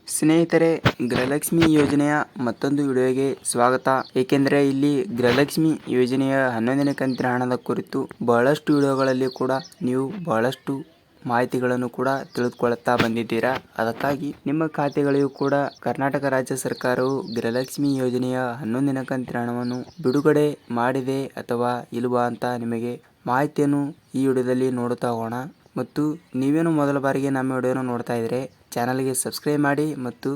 ಸ್ನೇಹಿತರೆ, ಗೃಹಲಕ್ಷ್ಮಿ ಯೋಜನೆಯ ಮತ್ತೊಂದು ವಿಡಿಯೋಗೆ ಸ್ವಾಗತ. ಏಕೆಂದರೆ ಇಲ್ಲಿ ಗೃಹಲಕ್ಷ್ಮಿ ಯೋಜನೆಯ 11ನೇ ಕಂತಿನ ಹಣದ ಕುರಿತು ಬಹಳಷ್ಟು ವಿಡಿಯೋಗಳಲ್ಲಿ ಕೂಡ ನೀವು ಬಹಳಷ್ಟು ಮಾಹಿತಿಗಳನ್ನು ಕೂಡ ತಿಳಿದುಕೊಳ್ಳುತ್ತಾ ಬಂದಿದ್ದೀರಾ. ಅದಕ್ಕಾಗಿ ನಿಮ್ಮ ಖಾತೆಗಳಿಗೂ ಕೂಡ ಕರ್ನಾಟಕ ರಾಜ್ಯ ಸರ್ಕಾರವು ಗೃಹಲಕ್ಷ್ಮಿ ಯೋಜನೆಯ 11ನೇ ಕಂತಿನ ಹಣವನ್ನು ಬಿಡುಗಡೆ ಮಾಡಿದೆ ಅಥವಾ ಇಲ್ವಾ ಅಂತ ನಿಮಗೆ ಮಾಹಿತಿಯನ್ನು ಈ ವಿಡಿಯೋದಲ್ಲಿ ನೋಡುತ್ತಾ ಹೋಗೋಣ. ಮತ್ತು ನೀವೇನು ಮೊದಲ ಬಾರಿಗೆ ನಮ್ಮ ವಿಡಿಯೋನ ನೋಡ್ತಾ ಇದ್ರೆ ಚಾನಲ್ಗೆ ಸಬ್ಸ್ಕ್ರೈಬ್ ಮಾಡಿ ಮತ್ತು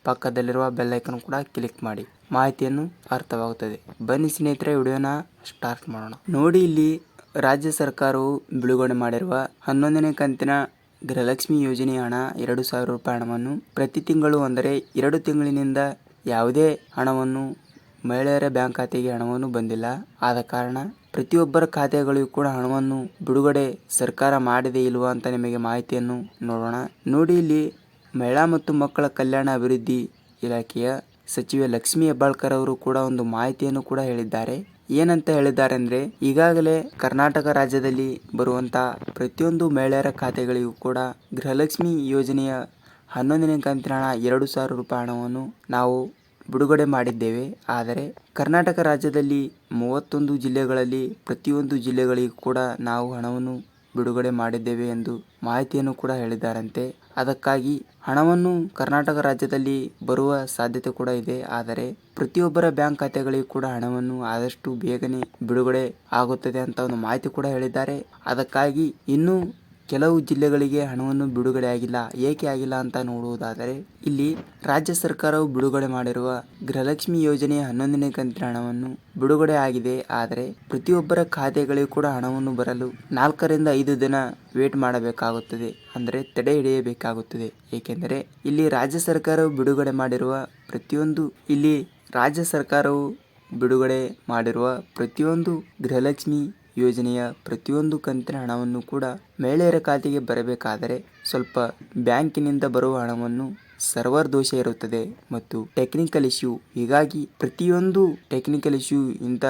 ಪಕ್ಕದಲ್ಲಿರುವ ಬೆಲ್ ಐಕನ್ ಕೂಡ ಕ್ಲಿಕ್ ಮಾಡಿ, ಮಾಹಿತಿಯನ್ನು ಅರ್ಥವಾಗುತ್ತದೆ. ಬನ್ನಿ ಸ್ನೇಹಿತರೆ, ವಿಡಿಯೋನ ಸ್ಟಾರ್ಟ್ ಮಾಡೋಣ. ನೋಡಿ, ಇಲ್ಲಿ ರಾಜ್ಯ ಸರ್ಕಾರವು ಬಿಡುಗಡೆ ಮಾಡಿರುವ 11ನೇ ಕಂತಿನ ಗೃಹಲಕ್ಷ್ಮಿ ಯೋಜನೆಯ ಹಣ 2,000 ರೂಪಾಯಿ ಹಣವನ್ನು ಪ್ರತಿ ತಿಂಗಳು, ಅಂದರೆ 2 ತಿಂಗಳಿನಿಂದ ಯಾವುದೇ ಹಣವನ್ನು ಮಹಿಳೆಯರ ಬ್ಯಾಂಕ್ ಖಾತೆಗೆ ಹಣವನ್ನು ಬಂದಿಲ್ಲ. ಆದ ಕಾರಣ ಪ್ರತಿಯೊಬ್ಬರ ಖಾತೆಗಳಿಗೂ ಕೂಡ ಹಣವನ್ನು ಬಿಡುಗಡೆ ಸರ್ಕಾರ ಮಾಡಿದೆ ಇಲ್ವಾ ಅಂತ ನಿಮಗೆ ಮಾಹಿತಿಯನ್ನು ನೋಡೋಣ. ನೋಡಿ, ಇಲ್ಲಿ ಮಹಿಳಾ ಮತ್ತು ಮಕ್ಕಳ ಕಲ್ಯಾಣ ಅಭಿವೃದ್ಧಿ ಇಲಾಖೆಯ ಸಚಿವೆ ಲಕ್ಷ್ಮಿ ಹೆಬ್ಬಾಳ್ಕರ್ ಅವರು ಕೂಡ ಒಂದು ಮಾಹಿತಿಯನ್ನು ಕೂಡ ಹೇಳಿದ್ದಾರೆ. ಏನಂತ ಹೇಳಿದ್ದಾರೆ ಅಂದ್ರೆ, ಈಗಾಗಲೇ ಕರ್ನಾಟಕ ರಾಜ್ಯದಲ್ಲಿ ಬರುವಂತ ಪ್ರತಿಯೊಂದು ಮಹಿಳೆಯರ ಖಾತೆಗಳಿಗೂ ಕೂಡ ಗೃಹಲಕ್ಷ್ಮಿ ಯೋಜನೆಯ 11ನೇ ಕಂತಿನ ಹಣ 2,000 ರೂಪಾಯಿ ಹಣವನ್ನು ನಾವು ಬಿಡುಗಡೆ ಮಾಡಿದ್ದೇವೆ. ಆದರೆ ಕರ್ನಾಟಕ ರಾಜ್ಯದಲ್ಲಿ 31 ಜಿಲ್ಲೆಗಳಲ್ಲಿ ಪ್ರತಿಯೊಂದು ಜಿಲ್ಲೆಗಳಿಗೂ ಕೂಡ ನಾವು ಹಣವನ್ನು ಬಿಡುಗಡೆ ಮಾಡಿದ್ದೇವೆ ಎಂದು ಮಾಹಿತಿಯನ್ನು ಕೂಡ ಹೇಳಿದ್ದಾರಂತೆ. ಅದಕ್ಕಾಗಿ ಹಣವನ್ನು ಕರ್ನಾಟಕ ರಾಜ್ಯದಲ್ಲಿ ಬರುವ ಸಾಧ್ಯತೆ ಕೂಡ ಇದೆ. ಆದರೆ ಪ್ರತಿಯೊಬ್ಬರ ಬ್ಯಾಂಕ್ ಖಾತೆಗಳಿಗೂ ಕೂಡ ಹಣವನ್ನು ಆದಷ್ಟು ಬೇಗನೆ ಬಿಡುಗಡೆ ಆಗುತ್ತದೆ ಅಂತ ಒಂದು ಮಾಹಿತಿ ಕೂಡ ಹೇಳಿದ್ದಾರೆ. ಅದಕ್ಕಾಗಿ ಇನ್ನೂ ಕೆಲವು ಜಿಲ್ಲೆಗಳಿಗೆ ಹಣವನ್ನು ಬಿಡುಗಡೆ ಆಗಿಲ್ಲ. ಏಕೆ ಆಗಿಲ್ಲ ಅಂತ ನೋಡುವುದಾದರೆ, ಇಲ್ಲಿ ರಾಜ್ಯ ಸರ್ಕಾರವು ಬಿಡುಗಡೆ ಮಾಡಿರುವ ಗೃಹಲಕ್ಷ್ಮಿ ಯೋಜನೆಯ 11ನೇ ಕಂತಿನ ಹಣವನ್ನು ಬಿಡುಗಡೆ ಆಗಿದೆ. ಆದರೆ ಪ್ರತಿಯೊಬ್ಬರ ಖಾತೆಗಳಿಗೂ ಕೂಡ ಹಣವನ್ನು ಬರಲು 4 ರಿಂದ 5 ದಿನ ವೇಟ್ ಮಾಡಬೇಕಾಗುತ್ತದೆ, ಅಂದರೆ ತಡೆ ಹಿಡಿಯಬೇಕಾಗುತ್ತದೆ. ಏಕೆಂದರೆ ಇಲ್ಲಿ ರಾಜ್ಯ ಸರ್ಕಾರವು ಬಿಡುಗಡೆ ಮಾಡಿರುವ ಪ್ರತಿಯೊಂದು ಗೃಹಲಕ್ಷ್ಮಿ ಯೋಜನೆಯ ಪ್ರತಿಯೊಂದು ಕಂತಿನ ಹಣವನ್ನು ಕೂಡ ಮಹಿಳೆಯರ ಖಾತೆಗೆ ಬರಬೇಕಾದರೆ ಸ್ವಲ್ಪ ಬ್ಯಾಂಕಿನಿಂದ ಬರುವ ಹಣವನ್ನು ಸರ್ವರ್ ದೋಷ ಇರುತ್ತದೆ ಮತ್ತು ಟೆಕ್ನಿಕಲ್ ಇಶ್ಯೂ. ಹೀಗಾಗಿ ಪ್ರತಿಯೊಂದು ಟೆಕ್ನಿಕಲ್ ಇಶ್ಯೂ ಇಂಥ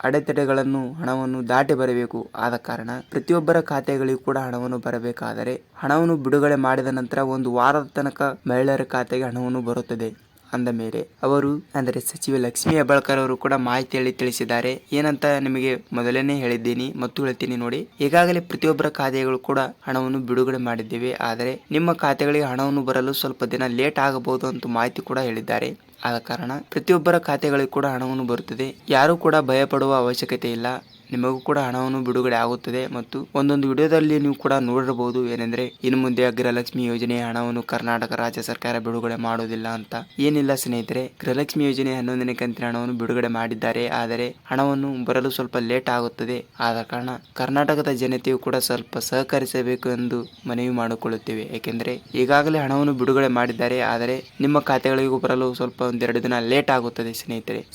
ಅಡೆತಡೆಗಳನ್ನು ಹಣವನ್ನು ದಾಟಿ ಬರಬೇಕು. ಆದ ಕಾರಣ ಪ್ರತಿಯೊಬ್ಬರ ಖಾತೆಗಳಿಗೂ ಕೂಡ ಹಣವನ್ನು ಬರಬೇಕಾದರೆ ಹಣವನ್ನು ಬಿಡುಗಡೆ ಮಾಡಿದ ನಂತರ 1 ವಾರದ ತನಕ ಮಹಿಳೆಯರ ಖಾತೆಗೆ ಹಣವನ್ನು ಬರುತ್ತದೆ. ಅಂದ ಮೇಲೆ ಅವರು, ಅಂದರೆ ಸಚಿವೆ ಲಕ್ಷ್ಮಿ ಹೆಬ್ಬಾಳ್ಕರ್ ಅವರು ಕೂಡ ಮಾಹಿತಿಯಲ್ಲಿ ತಿಳಿಸಿದ್ದಾರೆ. ಏನಂತ ನಿಮಗೆ ಮೊದಲನೇ ಹೇಳಿದ್ದೀನಿ ಮತ್ತು ಹೇಳ್ತೀನಿ ನೋಡಿ. ಈಗಾಗಲೇ ಪ್ರತಿಯೊಬ್ಬರ ಖಾತೆಗಳು ಕೂಡ ಹಣವನ್ನು ಬಿಡುಗಡೆ ಮಾಡಿದ್ದೇವೆ. ಆದರೆ ನಿಮ್ಮ ಖಾತೆಗಳಿಗೆ ಹಣವನ್ನು ಬರಲು ಸ್ವಲ್ಪ ದಿನ ಲೇಟ್ ಆಗಬಹುದು ಅಂತ ಮಾಹಿತಿ ಕೂಡ ಹೇಳಿದ್ದಾರೆ. ಆದ ಕಾರಣ ಪ್ರತಿಯೊಬ್ಬರ ಖಾತೆಗಳಿಗೂ ಕೂಡ ಹಣವನ್ನು ಬರುತ್ತದೆ. ಯಾರು ಕೂಡ ಭಯ ಪಡುವ ಅವಶ್ಯಕತೆ ಇಲ್ಲ. ನಿಮಗೂ ಕೂಡ ಹಣವನ್ನು ಬಿಡುಗಡೆ ಆಗುತ್ತದೆ. ಮತ್ತು ಒಂದೊಂದು ವಿಡಿಯೋದಲ್ಲಿ ನೀವು ಕೂಡ ನೋಡಿರಬಹುದು, ಏನೆಂದ್ರೆ ಇನ್ನು ಮುಂದೆ ಗೃಹಲಕ್ಷ್ಮಿ ಯೋಜನೆಯ ಹಣವನ್ನು ಕರ್ನಾಟಕ ರಾಜ್ಯ ಸರ್ಕಾರ ಬಿಡುಗಡೆ ಮಾಡುವುದಿಲ್ಲ ಅಂತ. ಏನಿಲ್ಲ ಸ್ನೇಹಿತರೆ, ಗೃಹಲಕ್ಷ್ಮಿ ಯೋಜನೆ 11ನೇ ಕಂತಿನ ಹಣವನ್ನು ಬಿಡುಗಡೆ ಮಾಡಿದ್ದಾರೆ. ಆದರೆ ಹಣವನ್ನು ಬರಲು ಸ್ವಲ್ಪ ಲೇಟ್ ಆಗುತ್ತದೆ. ಆದ ಕಾರಣ ಕರ್ನಾಟಕದ ಜನತೆಯು ಕೂಡ ಸ್ವಲ್ಪ ಸಹಕರಿಸಬೇಕು ಎಂದು ಮನವಿ ಮಾಡಿಕೊಳ್ಳುತ್ತೇವೆ. ಏಕೆಂದರೆ ಈಗಾಗಲೇ ಹಣವನ್ನು ಬಿಡುಗಡೆ ಮಾಡಿದ್ದಾರೆ. ಆದರೆ ನಿಮ್ಮ ಖಾತೆಗಳಿಗೂ ಬರಲು ಸ್ವಲ್ಪ 1-2 ದಿನ ಲೇಟ್ ಆಗುತ್ತದೆ.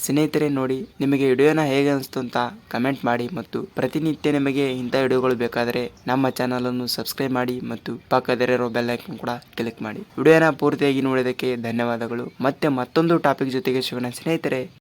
ಸ್ನೇಹಿತರೆ ನೋಡಿ, ನಿಮಗೆ ವಿಡಿಯೋನ ಹೇಗೆ ಅನಿಸ್ತು ಅಂತ ಕಮೆಂಟ್ ಮಾಡಿ. ಮತ್ತು ಪ್ರತಿನಿತ್ಯ ನಿಮಗೆ ಇಂಥ ವಿಡಿಯೋಗಳು ಬೇಕಾದರೆ ನಮ್ಮ ಚಾನಲ್ ಅನ್ನು ಸಬ್ಸ್ಕ್ರೈಬ್ ಮಾಡಿ ಮತ್ತು ಪಕ್ಕದಲ್ಲಿರೋ ಬೆಲ್ ಐಕಾನ್ ಕೂಡ ಕ್ಲಿಕ್ ಮಾಡಿ. ವಿಡಿಯೋನ ಪೂರ್ತಿಯಾಗಿ ನೋಡಿದ್ದಕ್ಕೆ ಧನ್ಯವಾದಗಳು. ಮತ್ತೆ ಮತ್ತೊಂದು ಟಾಪಿಕ್ ಜೊತೆಗೆ ಸಿಗೋಣ ಸ್ನೇಹಿತರೆ.